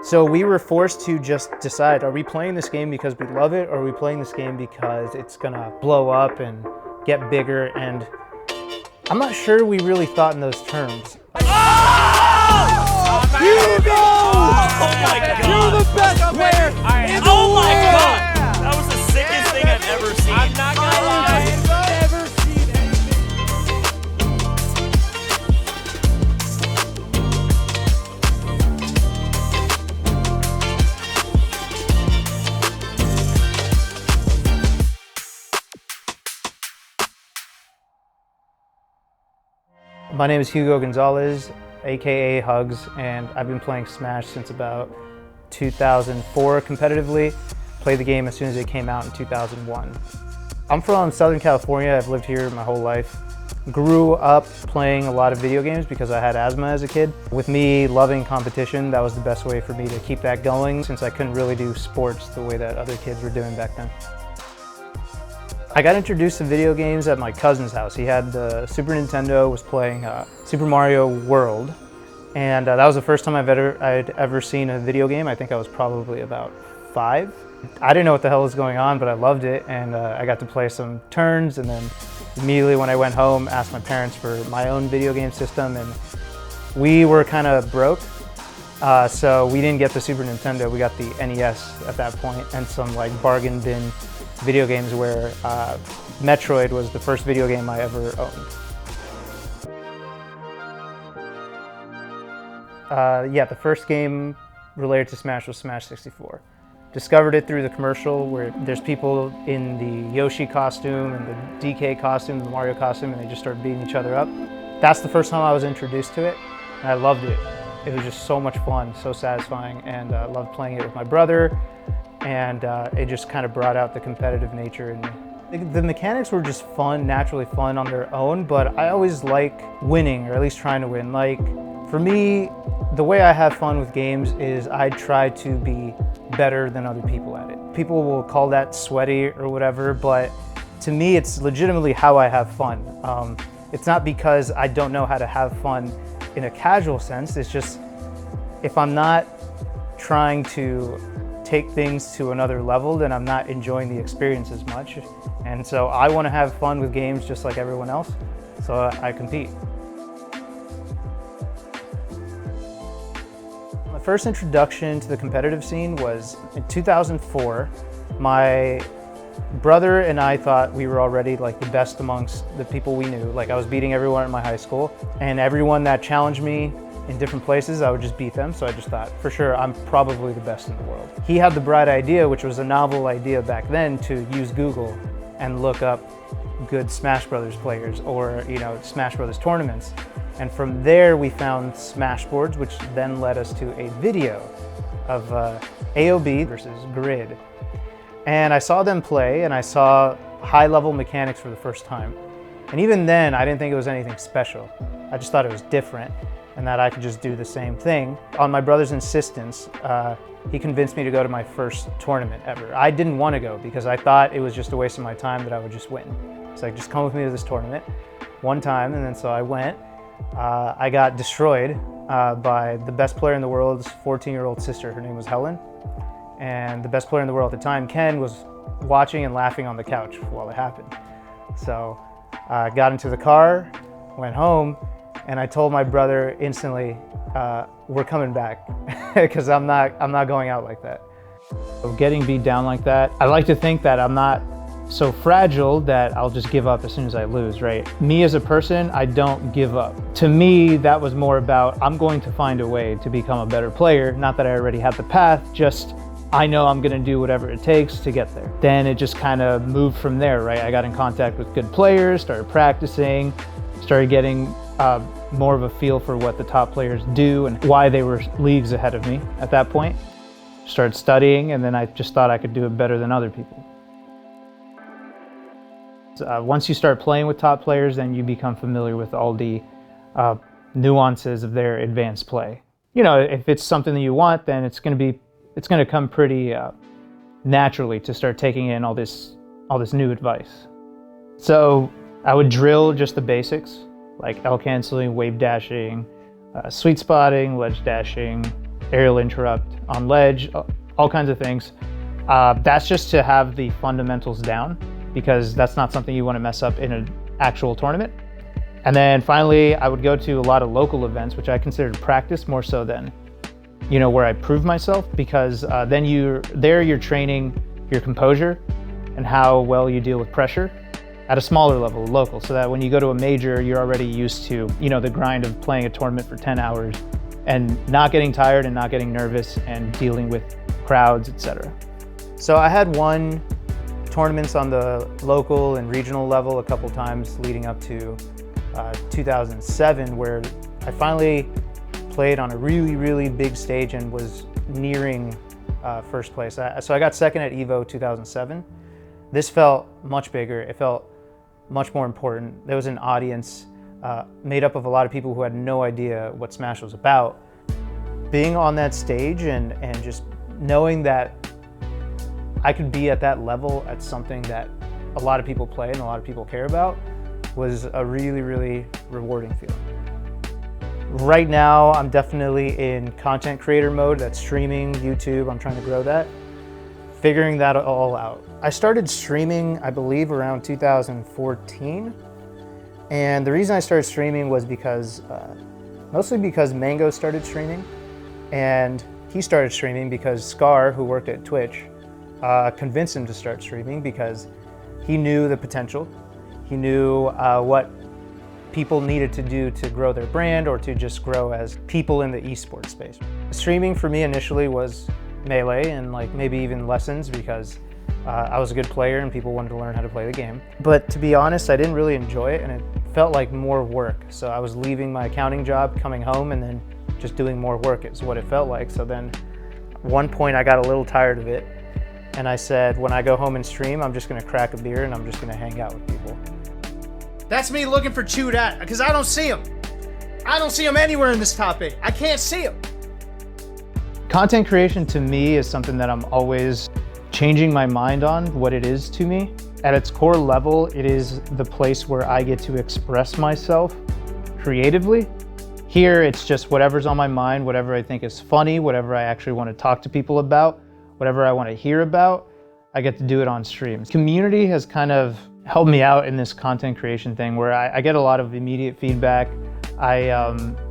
So we were forced to just decide, are we playing this game because we love it, or are we playing this game because it's gonna blow up and get bigger? And I'm not sure we really thought in those terms. Oh! Hugo! Oh my God! You're the best player in the Oh my world! God! That was the sickest thing I've ever seen. I'm not gonna lie. I've never seen anything. My name is Hugo Gonzalez, aka HugS, and I've been playing Smash since about 2004 competitively. Played the game as soon as it came out in 2001. I'm from Southern California. I've lived here my whole life. Grew up playing a lot of video games because I had asthma as a kid. With me loving competition, that was the best way for me to keep that going, since I couldn't really do sports the way that other kids were doing back then. I got introduced to video games at my cousin's house. He had the Super Nintendo, was playing Super Mario World, and that was the first time I'd ever seen a video game. I think I was probably about 5. I didn't know what the hell was going on, but I loved it, and I got to play some turns, and then immediately when I went home, asked my parents for my own video game system, and we were kind of broke, so we didn't get the Super Nintendo. We got the NES at that point, and some like bargain bin video games where Metroid was the first video game I ever owned. Yeah, the first game related to Smash was Smash 64. Discovered it through the commercial where there's people in the Yoshi costume and the DK costume, the Mario costume, and they just start beating each other up. That's the first time I was introduced to it, and I loved it. It was just so much fun, so satisfying, and I loved playing it with my brother, and it just kind of brought out the competitive nature in me. The mechanics were just fun, naturally fun on their own, but I always like winning, or at least trying to win. Like, for me, the way I have fun with games is I try to be better than other people at it. People will call that sweaty or whatever, but to me it's legitimately how I have fun. It's not because I don't know how to have fun in a casual sense, it's just if I'm not trying to take things to another level, then I'm not enjoying the experience as much. And so I want to have fun with games just like everyone else, so I compete. My first introduction to the competitive scene was in 2004. My brother and I thought we were already like the best amongst the people we knew. Like, I was beating everyone at my high school, and everyone that challenged me in different places, I would just beat them. So I just thought, for sure, I'm probably the best in the world. He had the bright idea, which was a novel idea back then, to use Google and look up good Smash Brothers players, or Smash Brothers tournaments. And from there we found Smashboards, which then led us to a video of AOB versus Grid. And I saw them play, and I saw high-level mechanics for the first time. And even then, I didn't think it was anything special. I just thought it was different, and that I could just do the same thing. On my brother's insistence, he convinced me to go to my first tournament ever. I didn't want to go because I thought it was just a waste of my time, that I would just win. It's like, just come with me to this tournament one time, and then so I went. I got destroyed by the best player in the world's 14-year-old sister. Her name was Helen. And the best player in the world at the time, Ken, was watching and laughing on the couch while it happened. So I got into the car, went home, and I told my brother instantly, we're coming back, because I'm not going out like that. So getting beat down like that, I like to think that I'm not so fragile that I'll just give up as soon as I lose, right? Me as a person, I don't give up. To me, that was more about, I'm going to find a way to become a better player. Not that I already had the path, just I know I'm gonna do whatever it takes to get there. Then it just kind of moved from there, right? I got in contact with good players, started practicing, started getting more of a feel for what the top players do and why they were leagues ahead of me at that point. Started studying, and then I just thought I could do it better than other people. Once you start playing with top players, then you become familiar with all the nuances of their advanced play. You know, if it's something that you want, then it's going to come pretty naturally to start taking in all this new advice. So I would drill just the basics, like L canceling, wave dashing, sweet spotting, ledge dashing, aerial interrupt, on ledge, all kinds of things. That's just to have the fundamentals down, because that's not something you want to mess up in an actual tournament. And then finally, I would go to a lot of local events, which I considered practice more so than, where I prove myself, because then you're training your composure and how well you deal with pressure at a smaller level, local, so that when you go to a major, you're already used to, the grind of playing a tournament for 10 hours and not getting tired and not getting nervous and dealing with crowds, etc. So I had won tournaments on the local and regional level a couple times leading up to 2007, where I finally played on a really, really big stage and was nearing first place. So I got second at EVO 2007. This felt much bigger. It felt much more important. There was an audience made up of a lot of people who had no idea what Smash was about. Being on that stage and just knowing that I could be at that level at something that a lot of people play and a lot of people care about was a really, really rewarding feeling. Right now, I'm definitely in content creator mode. That's streaming, YouTube. I'm trying to grow that. Figuring that all out. I started streaming, I believe, around 2014. And the reason I started streaming was because, mostly because Mango started streaming. And he started streaming because Scar, who worked at Twitch, convinced him to start streaming because he knew the potential. He knew what people needed to do to grow their brand or to just grow as people in the esports space. Streaming for me initially was Melee and maybe even lessons, because I was a good player and people wanted to learn how to play the game. But to be honest, I didn't really enjoy it and it felt like more work. So I was leaving my accounting job, coming home, and then just doing more work is what it felt like. So then at one point I got a little tired of it. And I said, when I go home and stream, I'm just gonna crack a beer and I'm just gonna hang out with people. That's me looking for Chewed at, because I don't see him. I don't see him anywhere in this top 8. I can't see him. Content creation to me is something that I'm always changing my mind on what it is to me. At its core level, it is the place where I get to express myself creatively. Here, it's just whatever's on my mind, whatever I think is funny, whatever I actually want to talk to people about, whatever I want to hear about, I get to do it on stream. Community has kind of helped me out in this content creation thing where I get a lot of immediate feedback. I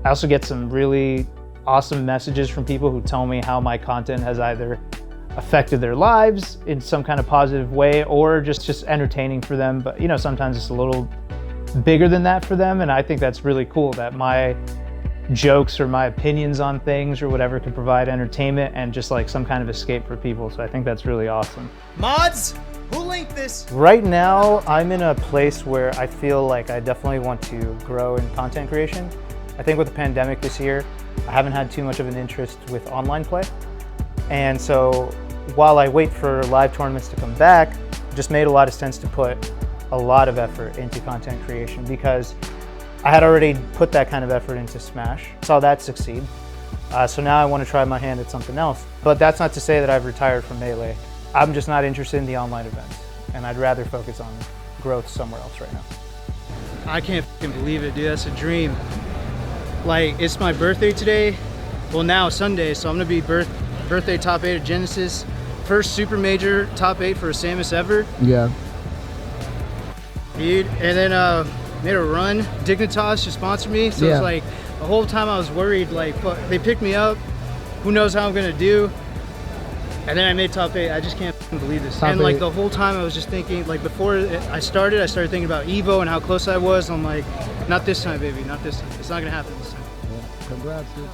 also get some really awesome messages from people who tell me how my content has either affected their lives in some kind of positive way or just entertaining for them. But sometimes it's a little bigger than that for them, and I think that's really cool that my jokes or my opinions on things or whatever can provide entertainment and just some kind of escape for people. So I think that's really awesome. Mods, who linked this? Right now, I'm in a place where I feel like I definitely want to grow in content creation. I think with the pandemic this year, I haven't had too much of an interest with online play. And so while I wait for live tournaments to come back, it just made a lot of sense to put a lot of effort into content creation because I had already put that kind of effort into Smash, saw that succeed. So now I want to try my hand at something else. But that's not to say that I've retired from Melee. I'm just not interested in the online events, and I'd rather focus on growth somewhere else right now. I can't fucking believe it, dude. That's a dream. It's my birthday today. Well, now Sunday, so I'm gonna be birthday top 8 at Genesis. First super major top 8 for a Samus ever. Yeah. Dude, and then made a run. Dignitas just sponsored me, so Yeah. it's the whole time I was worried, fuck, they picked me up. Who knows how I'm gonna do? And then I made top 8. I just can't fucking believe this. Top and 8. the whole time I was just thinking, before I started thinking about EVO and how close I was. I'm like, not this time, baby, not this time. It's not gonna happen this time. Congrats, dude.